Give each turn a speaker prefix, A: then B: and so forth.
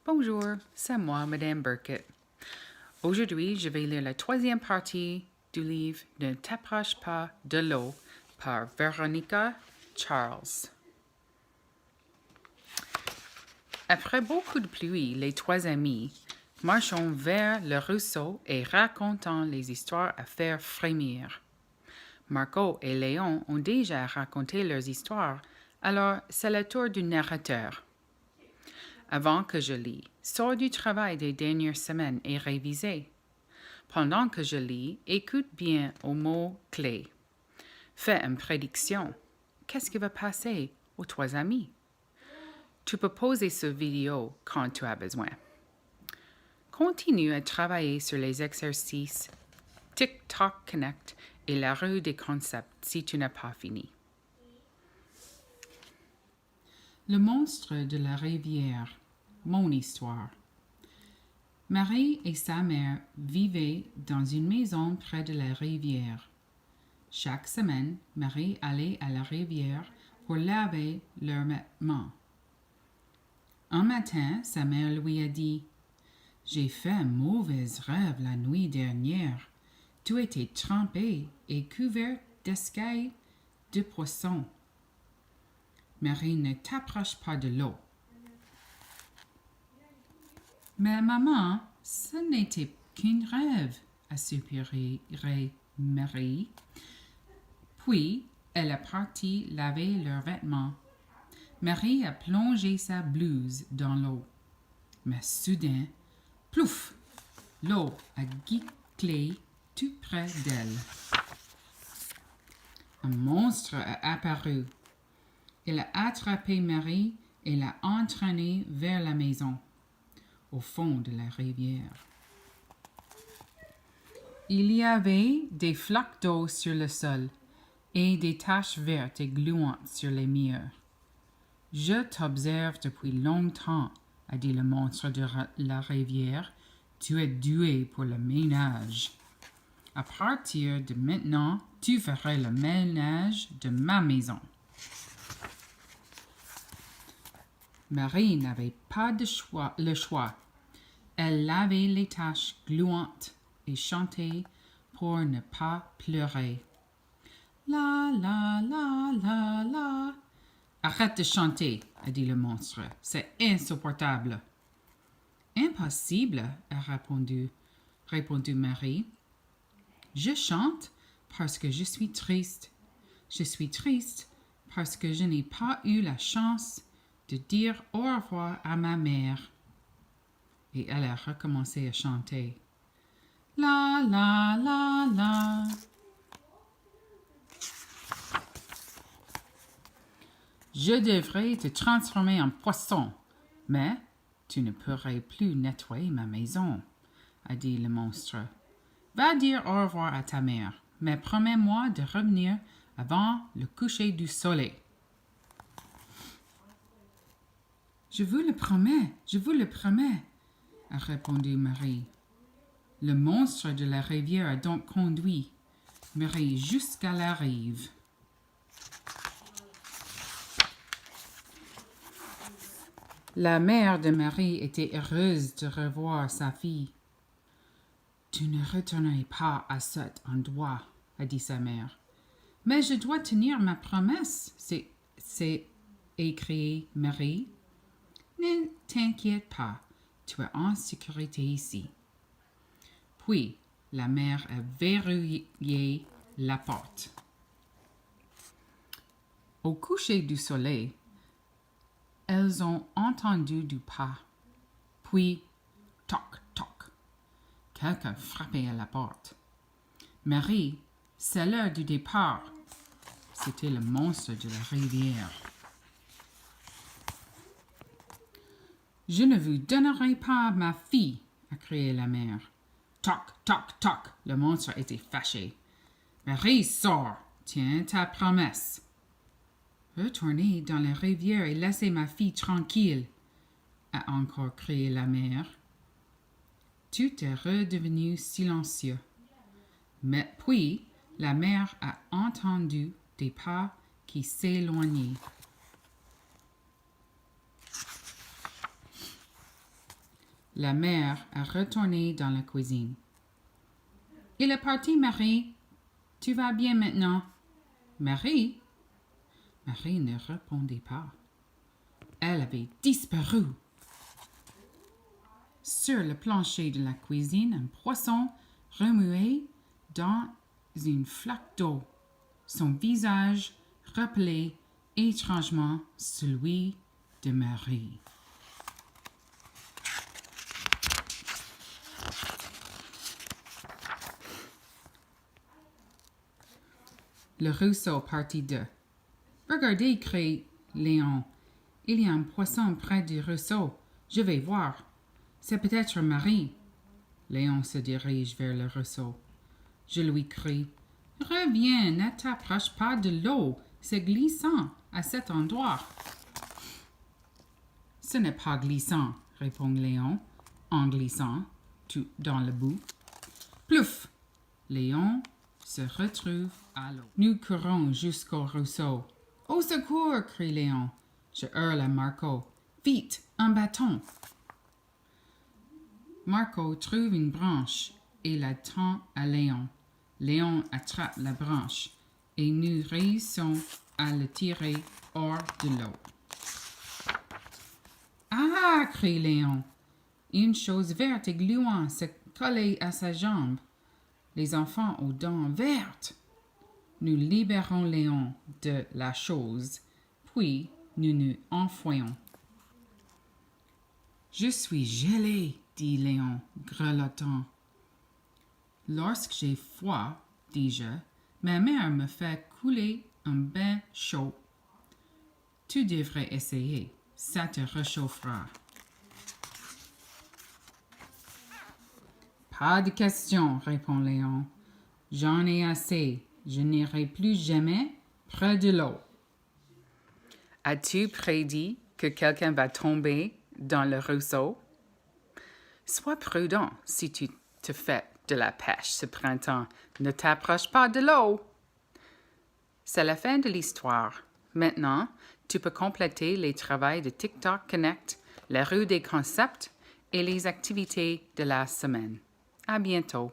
A: Bonjour, c'est moi, Madame Burkett. Aujourd'hui, je vais lire la troisième partie du livre Ne t'approche pas de l'eau par Veronica Charles. Après beaucoup de pluie, les trois amis marchant vers le ruisseau et racontant les histoires à faire frémir. Marco et Léon ont déjà raconté leurs histoires, alors c'est le tour du narrateur. Avant que je lis, sors du travail des dernières semaines et révisez. Pendant que je lis, écoute bien aux mots clés. Fais une prédiction. Qu'est-ce qui va passer aux trois amis? Tu peux poser cette vidéo quand tu as besoin. Continue à travailler sur les exercices TikTok Connect et la rue des concepts si tu n'as pas fini. Le monstre de la rivière. Mon histoire. Marie et sa mère vivaient dans une maison près de la rivière. Chaque semaine, Marie allait à la rivière pour laver leurs vêtements. Un matin, sa mère lui a dit « J'ai fait un mauvais rêve la nuit dernière. Tu étais trempée et couverte d'escailles de poissons. Marie, ne t'approche pas de l'eau. » « Mais maman, ce n'était qu'un rêve, » a soupiré Marie. Puis, elle est partie laver leurs vêtements. Marie a plongé sa blouse dans l'eau. Mais soudain, plouf, l'eau a giclé tout près d'elle. Un monstre a apparu. Il a attrapé Marie et l'a entraînée vers la maison, au fond de la rivière. Il y avait des flaques d'eau sur le sol et des taches vertes et gluantes sur les murs. « Je t'observe depuis longtemps, » a dit le monstre de la rivière. « Tu es doué pour le ménage. À partir de maintenant, tu feras le ménage de ma maison. » Marie n'avait pas le choix. Elle lavait les taches gluantes et chantait pour ne pas pleurer. La la la la la. Arrête de chanter, a dit le monstre. C'est insupportable. Impossible, a répondu Marie. Je chante parce que je suis triste. Je suis triste parce que je n'ai pas eu la chance de dire au revoir à ma mère. Et elle a recommencé à chanter. La la la la. Je devrais te transformer en poisson, mais tu ne pourrais plus nettoyer ma maison, a dit le monstre. Va dire au revoir à ta mère, mais promets-moi de revenir avant le coucher du soleil. Je vous le promets, a répondu Marie. Le monstre de la rivière a donc conduit Marie jusqu'à la rive. La mère de Marie était heureuse de revoir sa fille. « Tu ne retourneras pas à cet endroit, » a dit sa mère. « Mais je dois tenir ma promesse, » s'est écriée Marie. « Ne t'inquiète pas, tu es en sécurité ici. » Puis, la mère a verrouillé la porte. Au coucher du soleil, elles ont entendu du pas. Puis, toc, toc. Quelqu'un frappait à la porte. Marie, c'est l'heure du départ. C'était le monstre de la rivière. Je ne vous donnerai pas ma fille, a crié la mère. Toc, toc, toc. Le monstre était fâché. Marie, sors. Tiens ta promesse. Retournez dans la rivière et laissez ma fille tranquille, a encore crié la mère. Tout est redevenu silencieux. Mais puis, la mère a entendu des pas qui s'éloignaient. La mère est retournée dans la cuisine. « Il est parti, Marie. Tu vas bien maintenant? » Marie? Marie ne répondait pas. Elle avait disparu. Sur le plancher de la cuisine, un poisson remuait dans une flaque d'eau. Son visage rappelait étrangement celui de Marie. Le ruisseau, partie 2. Regardez, crie Léon. Il y a un poisson près du ruisseau. Je vais voir. C'est peut-être Marie. Léon se dirige vers le ruisseau. Je lui crie. Reviens, ne t'approche pas de l'eau. C'est glissant à cet endroit. Ce n'est pas glissant, répond Léon, en glissant tout dans le bout. Plouf! Léon se retrouve à l'eau. Nous courons jusqu'au ruisseau. Au secours! Crie Léon. Je hurle à Marco. Vite, un bâton! Marco trouve une branche et la tend à Léon. Léon attrape la branche et nous réussissons à le tirer hors de l'eau. Ah! Crie Léon. Une chose verte et gluante s'est collée à sa jambe. Les enfants aux dents vertes. Nous libérons Léon de la chose, puis nous nous enfouissons. Je suis gelé, dit Léon, grelottant. Lorsque j'ai froid, dis-je, ma mère me fait couler un bain chaud. Tu devrais essayer, ça te réchauffera. Pas de question, répond Léon. J'en ai assez. Je n'irai plus jamais près de l'eau. As-tu prédit que quelqu'un va tomber dans le ruisseau? Sois prudent si tu te fais de la pêche ce printemps. Ne t'approche pas de l'eau. C'est la fin de l'histoire. Maintenant, tu peux compléter les travaux de TikTok Connect, la rue des concepts et les activités de la semaine. À bientôt.